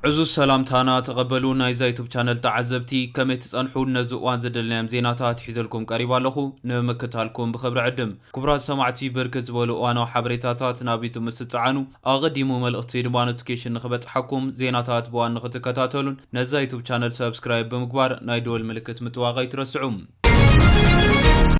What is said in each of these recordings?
عزوز سلام تانا تقبلونا إذا يوتيوب channel تعزبتي كم تصنحون نزوان زدلنا زيناتات حيزلكم قريبا لخو نمكتالكم بخبر عدم كبرات سمعتي بركز بولو وانا حبريتاتات نابيتو مستعانو اغديمو ملغتي دما نوتيفيكيشن نخبت حكم زيناتات بوان نختكتاتلون نزا يوتيوب channel سبسكرايب بمقبار نايدول ملكت متواغي ترسعوم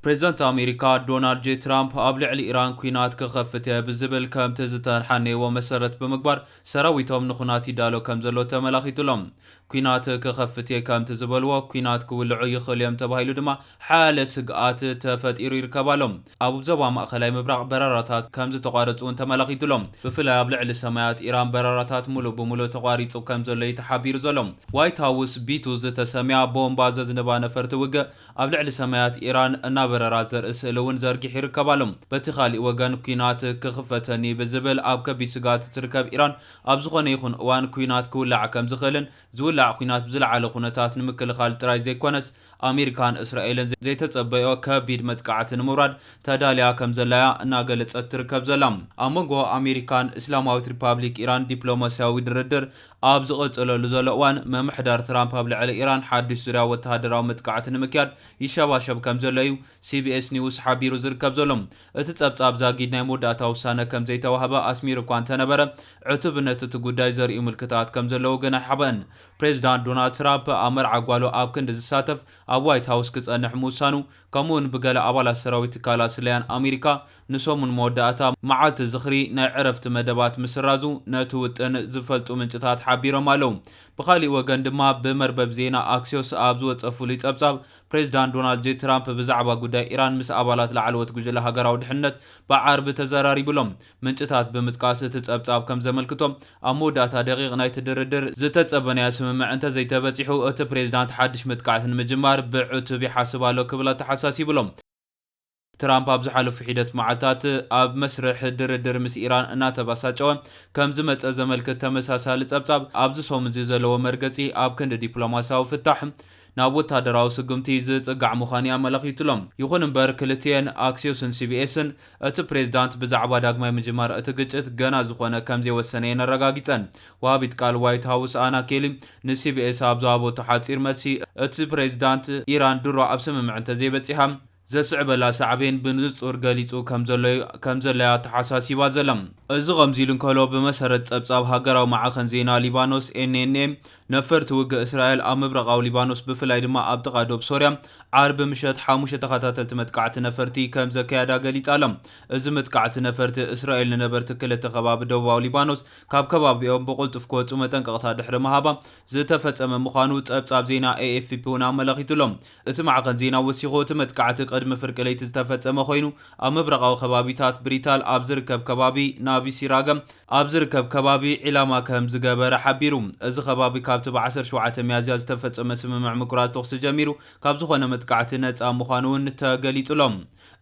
بريزيدنت أمريكا دونالد جي ترامب قبل على إيران كوينات كخفتها بالزبل كم تزتان حني ومسرت بمقبر سراويتهم نخناتي دالو كم زلو تملاخيتلهم كوينات كخفتها كم تزبلوا كوينات كولعو يخليهم تباهيلو دما حالة سقات تفتير يركبالهم أبو زبا مأخلاي مبرق براراتات كم زتقارتون تملاخيتلهم بفلا قبل على سمايات إيران براراتات ملو بملو تقاريتو كم زلو يتحابير زلهم وايت هاوس بيتو زتسميع بومبازز نبانا فرتوقع قبل على سمايات إيران برارات زرس لون زرقي يركبالهم بتخالي وغان كوينات كخفتني بزبل اب كبي سغات تركب ايران اب زخونه يخون وان كوينات كولع كم زخلن زولع كوينات بزلعله خنتات نمكل خال تراي زي كونس امريكان اسرائيل زي تصبيو كبيد متقعت نمراد تداليا كم زلايا ناغلص تركب زلام امغو امريكان اسلاماوي ريبابليك ايران دبلوماسياوي دردر اب زقصلو زلوان ممحدار ترامب قبل على ايران حادث سوريا وتهدراو متقعت نمكياد يشباشب كم زلايو CBS نيوز حبيرو زركب زلم اتتصبصاب زاغيد ناي موداتا وسانه كم زيتوهبه اسمير كوان تنبره عتبنت تغداي زري ملكتات كم زلو غنا حبن بريزيدنت دونالد ترامب امر عقالو اب كند زساتف اب وايت هاوس كصنح موسانو كمون بغلا ابالا سراويت كالا سليان امريكا نسومن موداتا معالت زخري ناي عرفت مدبات مسرازو نتوطن زفلطو منጭታት حبيرو مالو بخالي وغن دما بمربب زينا اكسيوس ابزو صفولي صبصاب بريزيدنت دونالد جي ترامب بزعبا ጉዳይ ኢራን ምስ አባላት ለዓልወት ጉጅለ ሃገራዊ ድሕነት በዓርብ ተዘራሪብሎም ምንጭታት በመጥቃስ ተጸብጻብ ከም ዘመልክቶም አሞዳታ ደቂቅ ናይ ተደረደር ዝተጸበናያ ስምምዕ እንተ ዘይተበጽሑ እቲ ፕሬዝዳንት ሓድሽ መጥቃዕትን ምጅማር ብዕቱብ ይሓስባሎ ክብላ ተሓሳሲብሎም ترامب ابز حلف حيدت معلتات اب مسرح دردر مس ايران انا تباساچو كم زمص زملك تمساسال صبصاب ابز سوم زيزلو مرغصي اب كند دبلوماسياو فتح ናብ ወታደራዊ ስግምቲ ዝጽጋዕ ምዃን ያመለኺትሎም ይኹን እምበር ክልቲአን አክሲዮስን CBSን እቲ ፕሬዝዳንት ብዛዕባ ዳግማይ ምጅማር እቲ ግጭት ገና ዝኾነ ከም ዘይወሰነ የነረጋጊጸን ዋሃቢት ቃል ዋይት ሃውስ አና ኬሊ ንCBS ኣብዛቦ ተሓጺር መሲ እቲ ፕሬዝዳንት ኢራን ድሮ ኣብ ስምምዕ እንተዘይበጺሓ ዘስዕበላ ሳዕቤን ብንጹር ገሊጹ ከም ዘለያ ተሓሳሲባ ዘለም እዚ ከምዚሉን ከሎ ብመሰረት ጸብጻብ ሃገራዊ ማዕኸን ዜና ሊባኖስ NNA ነፈርቲ ውግእ እስራኤል ኣብ ምብራቃዊ ሊባኖስ ብፍላይ ድማ ኣብ ጥቓ ዶብ ሶርያ ዓርብ ምሸት 5 ተኸታተልቲ መጥቃዕቲ ነፈርቲ ከም ዘካያዳ ገሊጻሎም እዚ መጥቃዕቲ ነፈርቲ እስራኤል ንነበርቲ ክልተ ከባቢ ደቡባዊ ሊባኖስ ካብ ከባቢኦም ብቁልጡፍ ክወፁ መጠንቀቕታ ድሕሪ መሃባ ዝተፈጸመ ምዃኑ ጸብጻብ ዜና AFP ውን ኣመለኺቱሎም እቲ ማዕኸን ዜና ወሲኹ እቲ መጥቃዕቲ ቅድሚ ፍርቂ ለይቲ ዝተፈጸመ ኮይኑ ኣብ ምብራቃዊ ከባቢታት ብሪታል ኣብ ዝርከብ ከባቢ ናቢ ሲራገም ኣብ ዝርከብ ከባቢ ዒላማ ከም ዝገበረ ሓቢሩ እዚ ከባቢ ካብቲ ብ17 ሚያዝያ ዝተፈጸመ ስምምዕ ምቁራጽ ተኽሲ ጀሚሩ ካብ ዝኾነ መጥቃዕቲ ነጻ ምዃኑን ተገሊጹሎም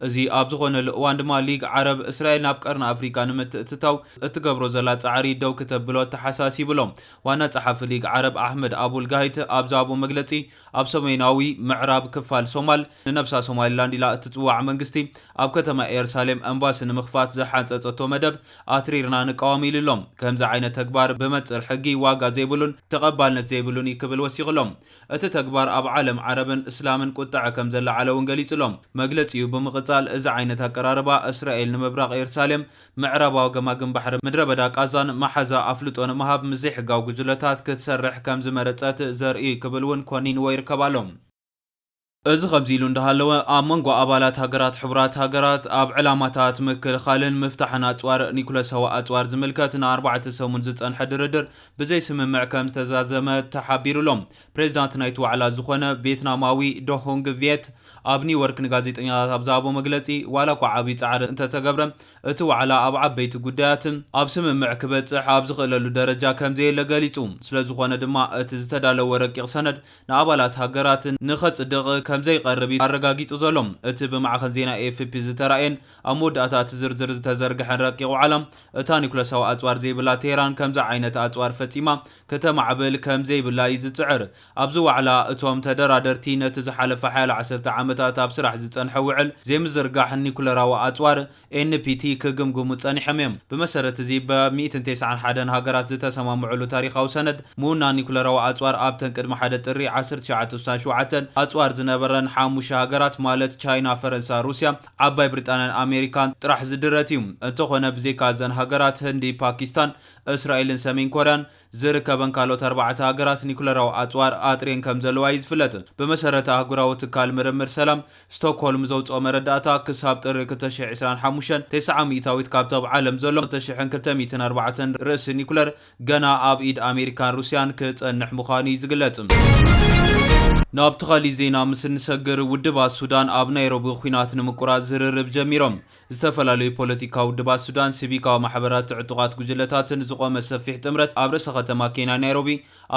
እዚ ኣብ ዝኾነ እዋን ድማ ሊግ ዓረብ እስራኤል ናብ ቀርኒ ኣፍሪካ ንምትእትታው እትገብሮ ዘላ ጻዕሪ ደው ከተብሎ ተሓሳሲብሎም ዋና ጸሓፊ ሊግ ዓረብ ኣሕመድ አቡል ጋሂት ኣብ ዛቦ መግለጺ ኣብ ሰሜናዊ ምዕራብ ክፋል ሶማል ንነብሳ ሶማሊላንድ ኢላ እትጽዋዕ መንግስቲ ኣብ ከተማ ኢየሩሳሌም ኤምባሲ ንምኽፋት ዘሓንጸጸቶ መደብ ኣትሪርና ንቃወም ኢሎም ከምዚ ዓይነት ተግባር ብመጽር ሕጊ ዋጋ ዘይብሉን ተቐባልነት ዘይብሉን ይክብል ወሲኽሎም እቲ ተግባር ኣብ ዓለም ዓረብን እስላምን ቁጣዕ ከም ዘለዓለውን ገሊጹሎም መግለጺኡ ብምቕጻል እዚ ዓይነት ኣቀራርባ እስራኤል ንምብራቕ ኢየሩሳሌም ምዕራባዊ ገማግም ባሕሪ ምድረ በዳ ቃዛን ማሓዛ ኣፍልጦ ንምሃብ ምዘይሕጋዊ ጉጅለታት ክትሰርሕ ከም ዝመረጸት ዘርኢ ክብልውን ኮኒንዎ ይርከባሎም እዚ ከምዚሉ እንዳሃለወ ኣብ መንጎ ኣባላት ሃገራት ሕቡራት ሃገራት ኣብ ዕላማታት ምክልኻልን ምፍታሕን ኣጽዋር ኒኮላሳዊ ኣጽዋር ዝምልከት ን4 ሰሙን ዝጸንሐ ድርድር ብዘይ ስምምዕ ከም ዝተዛዘመ ተሓቢሩሎም ፕሬዝዳንት ናይቲ ዋዕላ ዝኾነ ቪየትናማዊ ዶሆንግ ቪየት ኣብ ኒውዮርክ ንጋዜጠኛታት ኣብ ዛቦ መግለጺ ዋላ እኳ ዓብዪ ጻዕሪ እንተተገብረ እቲ ዋዕላ ኣብ ዓበይቲ ጉዳያትን ኣብ ስምምዕ ክበጽሕ ኣብ ዝኽእለሉ ደረጃ ከም ዘየለ ገሊጹ ስለዝኾነ ድማ እቲ ዝተዳለወ ረቂቕ ሰነድ ንኣባላት ሃገራት ንኸጽድቕ ከምዘይ ቀርቢ አረጋጊጹ ዘሎም እቲ ብማዕኸን ዜና AFP ዝተራእየን ኣብ መወዳእታ ዝርዝር ዝተዘርግሐን ረቂቁ ዓለም እታ ኒኩለሳዊ ኣጽዋር ዘይብላ ቴህራን ከምዚ ዓይነት ኣጽዋር ፈጺማ ከተማዕብል ከምዘይብላ ይዝጽዕር ኣብዚ ዋዕላ እቶም ተደራደርቲ ነቲ ዝሓለፈ 10 ዓመታት ኣብ ስራሕ ዝጸንሐ ውዕል ዘይምዝርጋሕ ኒኩለራዊ ኣጽዋር NPT ክግምግሙ ጸኒሖም እዮም ብመሰረት እዚ በ191 ሃገራት ዝተሰማምዑሉ ታሪኻዊ ሰነድ ሙና ኒኩለራዊ ኣጽዋር ኣብ ቅድሚ 1 ጥሪ 1967 ኣጽዋር ዝነበረን 5 ሃገራት ማለት ቻይና፣ ፈረንሳ፣ ሩስያ፣ ዓባይ ብሪጣንያን ኣሜሪካን ጥራሕ ዝድረት እዩ እንተኾነ ብዘይካ ዘን ሃገራት ህንዲ፣ ፓኪስታን፣ እስራኤልን ሰሜን ኮርያን ዝርከበን ካልኦት 4 ሃገራት ኒኩለራዊ ኣጽዋር ኣጥሬን ከም ዘለዋ ይዝፍለጥ ብመሰረት ኣህጉራዊ ትካል ምርምር ሰላም ስቶክሆልም ዘውፅኦ መረዳእታ ክሳብ ጥሪ 2025 900 ካብቶም ዓለም ዘሎ 2204 ርእሲ ኒኩለር ገና ኣብ ኢድ ኣሜሪካን ሩስያን ክጸንሕ ምዃኑ ይዝግለጽ ናብ ተኻሊ ዜና ምስ ንሰግር ውድባት ሱዳን ኣብ ናይሮቢ ኩናት ንምቁራጽ ዝርርብ ጀሚሮም ዝተፈላለዩ ፖለቲካዊ ውድባት ሱዳን ሲቪካዊ ማሕበራት ዕጡቃት ጉጅለታትን ዝቆመ ሰፊሕ ጥምረት ኣብ ርእሰ ከተማ ኬንያ ናይሮቢ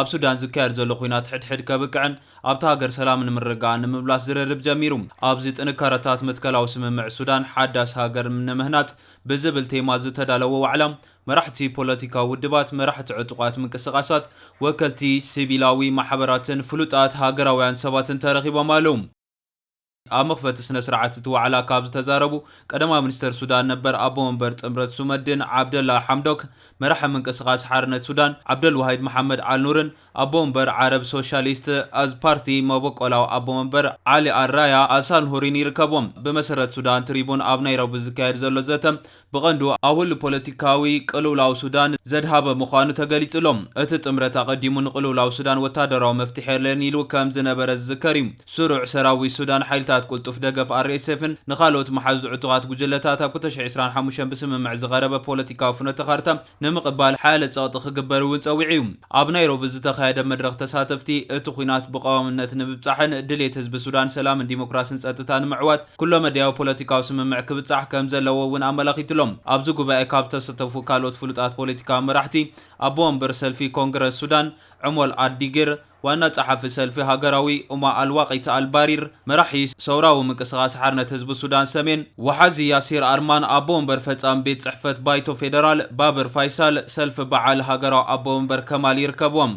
ኣብ ሱዳን ዝካየድ ዘሎ ኩናት ሕድሕድ ከብቅዕን ኣብታ ሃገር ሰላም ንምርጋዕ ንምምላስ ዝርርብ ጀሚሩ ኣብዚ ጥንካረታት መትከላዊ ስምምዕ ሱዳን ሓዳስ ሃገር ንምህናጽ ብዝብል ቴማ ዝተዳለወ ዋዕላ መራሕቲ ፖለቲካዊ ውድባት መራሕቲ ዕጡቃት ምንቅስቃሳት ወከልቲ ሲቪላዊ ማሕበራትን ፍሉጣት ሃገራውያን ሰባትን ተረኺቦም ኣለዉ ኣብ መኽፈቲ ስነ ስርዓት እቲ ዋዕላ ካብ ዝተዛረቡ ቀደማ ሚኒስተር ሱዳን ነበር ኣቦ መንበር ጥምረት ሱመድን ዓብደላ ሐምዶክ መራሒ ምንቅስቃስ ሓርነት ሱዳን ዓብደልዋሂድ መሐመድ አልኑርን ኣቦ መንበር ዓረብ ሶሻሊስት ኣዝ ፓርቲ መበቆላዊ ኣቦ መንበር ዓሊ ኣራያ ኣሳልሁሪን ይርከቦም ብመሰረት ሱዳን ትሪቡን ኣብ ናይሮቢ ዝካየድ ዘሎ ዘተ ብቐንዱ ኣውል ፖለቲካዊ ቅልውላው ሱዳን ዘድሃበ ምዃኑ ተገሊጹሎም እቲ ጥምረት ኣቐዲሙ ንቅልውላው ሱዳን ወታደራዊ መፍትሒ የለን ኢሉ ከም ዝነበረ ዝዝከር እዩ ስሩዕ ሰራዊት ሱዳን ሓይልታት ቁልጡፍ ደገፍ RSFን ንኻልኦት መሓዙ ዕጡቃት ጉጅለታት ኣብ 2025 ብስምምዕ ዝቐረበ ፖለቲካዊ ፍኖተ ካርታ ንምቕባል ሓያለ ጸቕጢ ክግበር እውን ጸዊዑ እዩ ኣብ ናይሮቢ ዝተኻየደ መድረኽ ተሳተፍቲ እቲ ኩናት ብቀዋምነት ንምብጻሕን ድሌት ህዝቢ ሱዳን ሰላምን ዲሞክራሲን ጸጥታን ምዕዋት ኩሎ መድያዊ ፖለቲካዊ ስምምዕ ክብጻሕ ከም ዘለዎ እውን ኣመላኺቱሎም ኣብዚ ጉባኤ ካብ ተሳተፉ ካልኦት ፍሉጣት ፖለቲካዊ መራሕቲ ኣቦ መንበር ሰልፊ ኮንግረስ ሱዳን ዑመር አልዲግር ዋና ጸሓፊ ሰልፊ ሃገራዊ ኡማ አልዋቂት አልባሪር መራሒ ሰውራዊ ምንቅስቃስ ሓርነት ህዝቢ ሱዳን ሰሜን ወሓዚ ያሲር አርማን ኣቦ መንበር ፈጻሚ ቤት ጽሕፈት ባይቶ ፌደራል ባበር ፋይሳል ሰልፊ በዓል ሃገራዊ ኣቦ መንበር ከማል ይርከቦም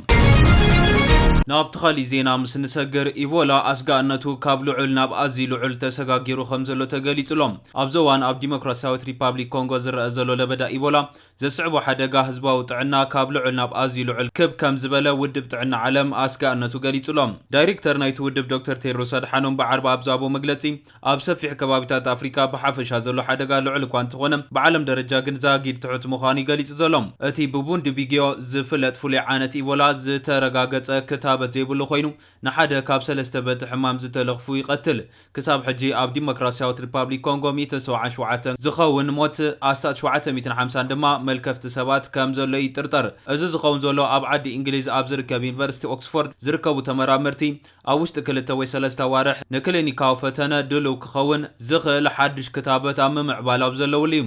ናብ ተኻሊ ዜና ምስ ንሰግር ኢቦላ ኣስጋእነቱ ካብ ልዑል ናብ ኣዝዩ ልዑል ተሰጋጊሩ ከም ዘሎ ተገሊጹሎም ኣብ ዘዋን ኣብ ዲሞክራሲያዊት ሪፓብሊክ ኮንጎ ዝረአ ዘሎ ለበዳ ኢቦላ ዘስዕቦ ሓደጋ ህዝባዊ ጥዕና ካብ ልዑል ናብ ኣዝዩ ልዑል ክብ ከም ዝበለ ውድብ ጥዕና ዓለም ኣስጋእነቱ ገሊጹሎም ዳይሬክተር ናይቲ ውድብ ዶክተር ቴድሮስ ኣድሓኖም ብዓርባ ኣብ ዛቦ መግለጺ ኣብ ሰፊሕ ከባቢታት ኣፍሪካ ብሓፈሻ ዘሎ ሓደጋ ልዑል እኳ እንተኾነ ብዓለም ደረጃ ግን ዛጊድ ትሑት ምዃኑ ይገሊጹ ዘሎም እቲ ብቡንዲ ቢግዮ ዝፍለጥ ፍሉይ ዓይነት ኢቦላ ዝተረጋገጸ ክታበት ዘይብሉ ኮይኑ ንሓደ ካብ 3 በቲ ሕማም ዝተለኽፉ ይቐትል ክሳብ ሕጂ ኣብ ዲሞክራሲያዊት ሪፓብሊክ ኮንጎ 177 ዝኸውን ሞት ኣስታት 750 ድማ መልከፍቲ ሰባት ከም ዘሎ ይጥርጠር እዚ ዝኸውን ዘሎ ኣብ ዓዲ እንግሊዝ ኣብ ዝርከብ ዩኒቨርሲቲ ኦክስፎርድ ዝርከቡ ተመራመርቲ ኣብ ውሽጢ 2 ወይ 3 ዋርሕ ንክሊኒካዊ ፈተነ ድልው ክኸውን ዝኽእል ሓድሽ ክታበት ኣብ ምምዕባል ኣብ ዘለውሉ እዩ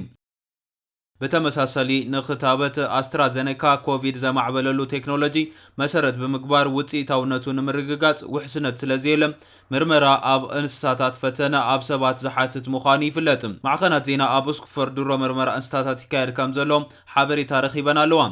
በተመሳሳሊ ንኽታበት ኣስትራዘኔካ ኮቪድ ዘማዕበለሉ ቴክኖሎጂ መሰረት ብምግባር ውጽኢታውነቱ ንምርግጋጽ ውሕስነት ስለዘየለ ምርመራ ኣብ እንስሳታት ፈተነ ኣብ ሰባት ዝሓትት ምዃኑ ይፍለጥ ማዕኸናት ዜና ኣብ ኦክስፎርድ ድሮ ምርመራ እንስሳታት ይካየድ ከም ዘሎ ሓበሬታ ረኺበን ኣለዋ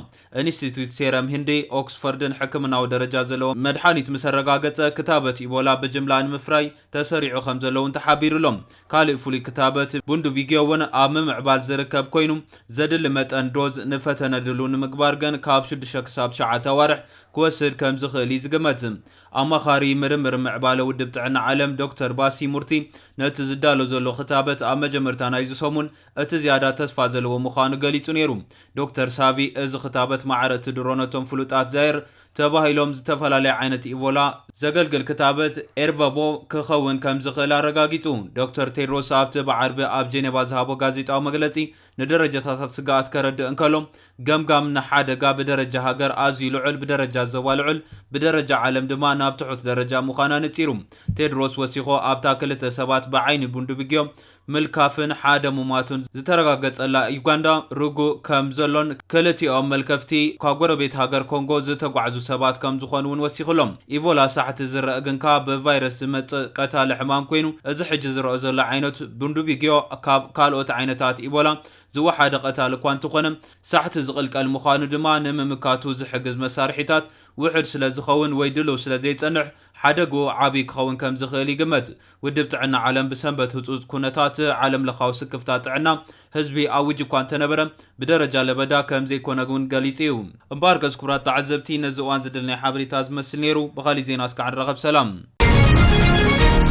ኢንስቲትዩት ሴረም ህንዲ ኦክስፎርድን ሕክምናዊ ደረጃ ዘለዎ መድሓኒት ምስ ረጋገጸ ክታበት ኢቦላ ብጅምላ ንምፍራይ ተሰሪዑ ከም ዘለውን ተሓቢሩሎም ካልእ ፍሉይ ክታበት ቡንዲ ቢግዮ እውን ኣብ ምምዕባል ዝርከብ ኮይኑ ዘድሊ መጠን ዶዝ ንፈተነ ድሉ ንምግባር ግን ካብ 6 ክሳብ 9 ዋርሕ ክወስድ ከም ዝኽእል ይዝግመት ኣማኻሪ ምርምር ምዕባለ ውድብ ጥዕና ዓለም ዶክተር ባሲ ሙርቲ ነቲ ዝዳሎ ዘሎ ክታበት ኣብ መጀመርታ ናይዚ ሰሙን እቲ ዝያዳ ተስፋ ዘለዎ ምዃኑ ገሊጹ ነይሩ ዶክተር ሳቪ እዚ ክታበት ማዕረቲ ድሮነቶም ፍሉጣት ዛይር ተባሂሎም ዝተፈላለዩ ዓይነት ኢቦላ ዘገልግል ክታበት ኤርቫቦ ክኸውን ከም ዝኽእል ኣረጋጊጹ ዶክተር ቴድሮስ ኣብቲ ብዓርቢ ኣብ ጄኔቫ ዝሃቦ ጋዜጣዊ መግለጺ ንደረጃታት ስጋኣት ከረድእ እንከሎም ገምጋም ንሓደጋ ብደረጃ ሃገር ኣዝዩ ልዑል ብደረጃ ዘባ ልዑል ብደረጃ ዓለም ድማ ናብ ትሑት ደረጃ ምዃና ነጺሩ ቴድሮስ ወሲኾ ኣብታ 2 ሰባት ብዓይኒ ቡንዲ ቢግዮ ምልካፍን ሓደ ሙማቱን ዝተረጋገጸላ ዩጋንዳ ርጉእ ከም ዘሎን ክልቲኦም መልከፍቲ ካብ ጎረቤት ሃገር ኮንጎ ዝተጓዓዙ ሰባት ከም ዝኾኑን ወሲኹሎም ኢቦላ ሳሕቲ ዝረአ ግንካ ብቫይረስ ዝመጽእ ቀታሊ ሕማም ኮይኑ እዚ ሕጂ ዝረአ ዘሎ ዓይነት ቡንዱቢግዮ ካብ ካልኦት ዓይነታት ኢቦላ ዝወሓደ ቀታሊ እኳ እንተኾነ ሳሕቲ ዝቕልቀል ምዃኑ ድማ ንምምካቱ ዝሕግዝ መሳርሒታት ውሕድ ስለ ዝኸውን ወይ ድልው ስለ ዘይጸንሕ ሓደጉ ዓብይ ክኸውን ከም ዝኽእል ይግመት ውድብ ጥዕና ዓለም ብሰንበት ህጹጽ ኩነታት ዓለም ለኻዊ ስክፍታት ጥዕና ህዝቢ ኣውጅ እኳ እንተነበረ ብደረጃ ለበዳ ከም ዘይኮነ እውን ገሊጹ እዩ እምበር ገዝ ክቡራት ተዓዘብቲ ነዚ እዋን ዝድልናይ ሓበሬታ ዝመስል ነይሩ ብኻሊእ ዜና እስካዕ ንረኸብ ሰላም